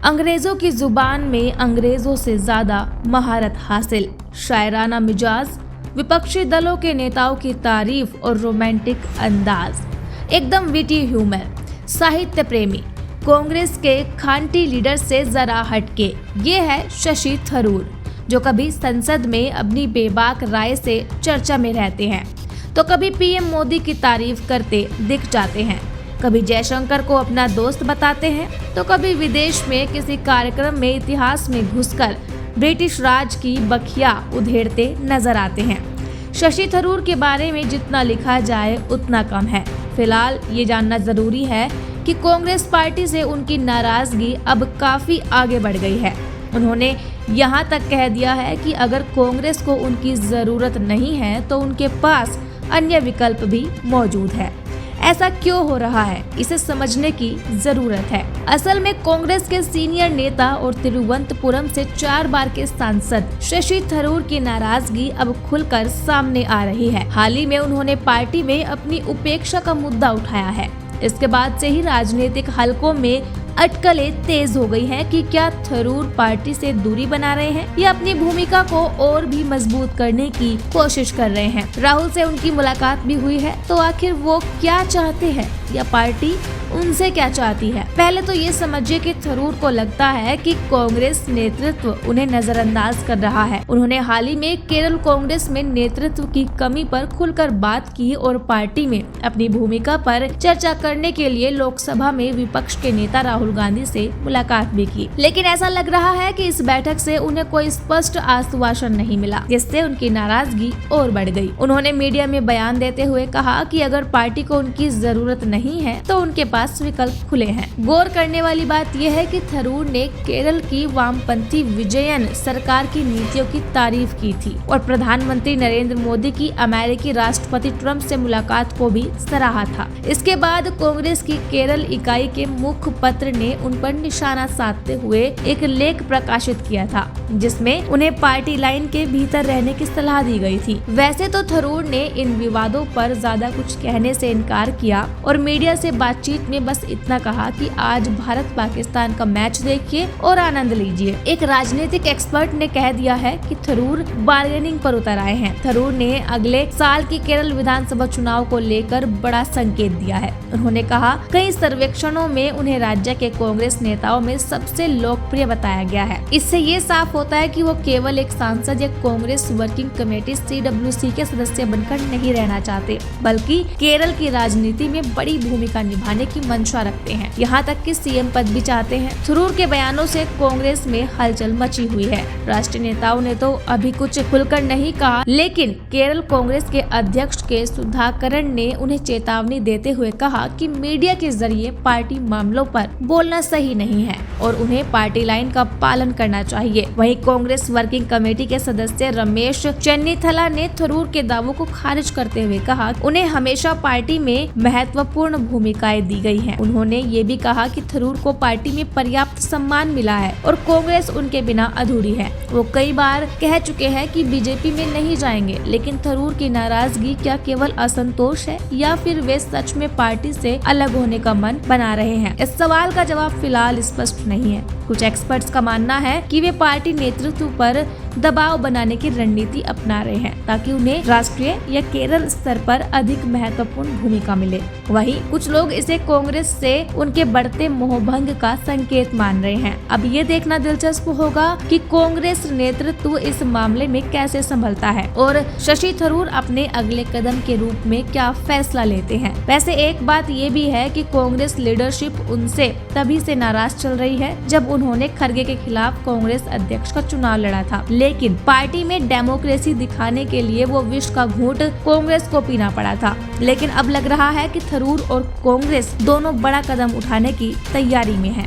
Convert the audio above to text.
अंग्रेजों की जुबान में अंग्रेजों से ज्यादा महारत हासिल, शायराना मिजाज, विपक्षी दलों के नेताओं की तारीफ और रोमांटिक अंदाज, एकदम विटी ह्यूमर, साहित्य प्रेमी, कांग्रेस के खांटी लीडर से जरा हटके। ये है शशि थरूर, जो कभी संसद में अपनी बेबाक राय से चर्चा में रहते हैं, तो कभी पीएम मोदी की तारीफ करते दिख जाते हैं, कभी जयशंकर को अपना दोस्त बताते हैं, तो कभी विदेश में किसी कार्यक्रम में इतिहास में घुसकर ब्रिटिश राज की बखिया उधेड़ते नजर आते हैं। शशि थरूर के बारे में जितना लिखा जाए उतना कम है। फिलहाल ये जानना जरूरी है कि कांग्रेस पार्टी से उनकी नाराजगी अब काफी आगे बढ़ गई है। उन्होंने यहाँ तक कह दिया है कि अगर कांग्रेस को उनकी जरूरत नहीं है तो उनके पास अन्य विकल्प भी मौजूद है। ऐसा क्यों हो रहा है, इसे समझने की जरूरत है। असल में कांग्रेस के सीनियर नेता और तिरुवनंतपुरम से 4 बार के सांसद शशि थरूर की नाराजगी अब खुलकर सामने आ रही है। हाल ही में उन्होंने पार्टी में अपनी उपेक्षा का मुद्दा उठाया है। इसके बाद से ही राजनीतिक हलकों में अटकलें तेज हो गई हैं कि क्या थरूर पार्टी से दूरी बना रहे हैं या अपनी भूमिका को और भी मजबूत करने की कोशिश कर रहे हैं। राहुल से उनकी मुलाकात भी हुई है, तो आखिर वो क्या चाहते हैं या पार्टी उनसे क्या चाहती है। पहले तो ये समझिए कि थरूर को लगता है कि कांग्रेस नेतृत्व उन्हें नजरअंदाज कर रहा है। उन्होंने हाल ही में केरल कांग्रेस में नेतृत्व की कमी पर खुलकर बात की और पार्टी में अपनी भूमिका पर चर्चा करने के लिए लोकसभा में विपक्ष के नेता राहुल गांधी से मुलाकात भी की। लेकिन ऐसा लग रहा है कि इस बैठक से उन्हें कोई स्पष्ट आश्वासन नहीं मिला, जिससे उनकी नाराजगी और बढ़ गई। उन्होंने मीडिया में बयान देते हुए कहा कि अगर पार्टी को उनकी जरूरत नहीं है तो उनके पास विकल्प खुले हैं। गौर करने वाली बात यह है कि थरूर ने केरल की वामपंथी विजयन सरकार की नीतियों की तारीफ की थी और प्रधानमंत्री नरेंद्र मोदी की अमेरिकी राष्ट्रपति ट्रंप से मुलाकात को भी सराहा था। इसके बाद कांग्रेस की केरल इकाई के मुखपत्र ने उन पर निशाना साधते हुए एक लेख प्रकाशित किया था, जिसमें उन्हें पार्टी लाइन के भीतर रहने की सलाह दी गई थी। वैसे तो थरूर ने इन विवादों पर ज्यादा कुछ कहने से इनकार किया और मीडिया से बातचीत में बस इतना कहा कि आज भारत पाकिस्तान का मैच देखिए और आनंद लीजिए। एक राजनीतिक एक्सपर्ट ने कह दिया है कि थरूर बार्गेनिंग पर उतर आए हैं। थरूर ने अगले साल की केरल विधानसभा चुनाव को लेकर बड़ा संकेत दिया है। उन्होंने कहा, कई सर्वेक्षणों में उन्हें राज्य के कांग्रेस नेताओं में सबसे लोकप्रिय बताया गया है। इससे ये साफ होता है कि वो केवल एक सांसद या कांग्रेस वर्किंग कमेटी CWC के सदस्य बनकर नहीं रहना चाहते, बल्कि केरल की राजनीति में बड़ी भूमिका निभाने की मंशा रखते हैं। यहाँ तक कि सीएम पद भी चाहते हैं। थरूर के बयानों से कांग्रेस में हलचल मची हुई है। राष्ट्रीय नेताओं ने तो अभी कुछ खुलकर नहीं कहा, लेकिन केरल कांग्रेस के अध्यक्ष के सुधाकरन ने उन्हें चेतावनी देते हुए कहा कि मीडिया के जरिए पार्टी मामलों पर बोलना सही नहीं है और उन्हें पार्टी लाइन का पालन करना चाहिए। वहीं कांग्रेस वर्किंग कमेटी के सदस्य रमेश चन्नीथला ने थरूर के दावों को खारिज करते हुए कहा, उन्हें हमेशा पार्टी में महत्वपूर्ण भूमिकाएं दी गई हैं। उन्होंने ये भी कहा कि थरूर को पार्टी में पर्याप्त सम्मान मिला है और कांग्रेस उनके बिना अधूरी है। वो कई बार कह चुके हैं कि बीजेपी में नहीं जाएंगे, लेकिन थरूर की नाराजगी क्या केवल असंतोष है या फिर वे सच में पार्टी से अलग होने का मन बना रहे हैं? इस सवाल का जवाब फिलहाल स्पष्ट नहीं है। कुछ एक्सपर्ट्स का मानना है कि वे पार्टी नेतृत्व पर दबाव बनाने की रणनीति अपना रहे हैं ताकि उन्हें राष्ट्रीय या केरल स्तर पर अधिक महत्वपूर्ण भूमिका मिले। वहीं कुछ लोग इसे कांग्रेस से उनके बढ़ते मोहभंग का संकेत मान रहे हैं। अब ये देखना दिलचस्प होगा कि कांग्रेस नेतृत्व इस मामले में कैसे संभलता है और शशि थरूर अपने अगले कदम के रूप में क्या फैसला लेते हैं। वैसे एक बात ये भी है कि कांग्रेस लीडरशिप उनसे तभी से नाराज चल रही है जब उन्होंने खरगे के खिलाफ कांग्रेस अध्यक्ष का चुनाव लड़ा था, लेकिन पार्टी में डेमोक्रेसी दिखाने के लिए वो विष का घूंट कांग्रेस को पीना पड़ा था। लेकिन अब लग रहा है कि थरूर और कांग्रेस दोनों बड़ा कदम उठाने की तैयारी में है।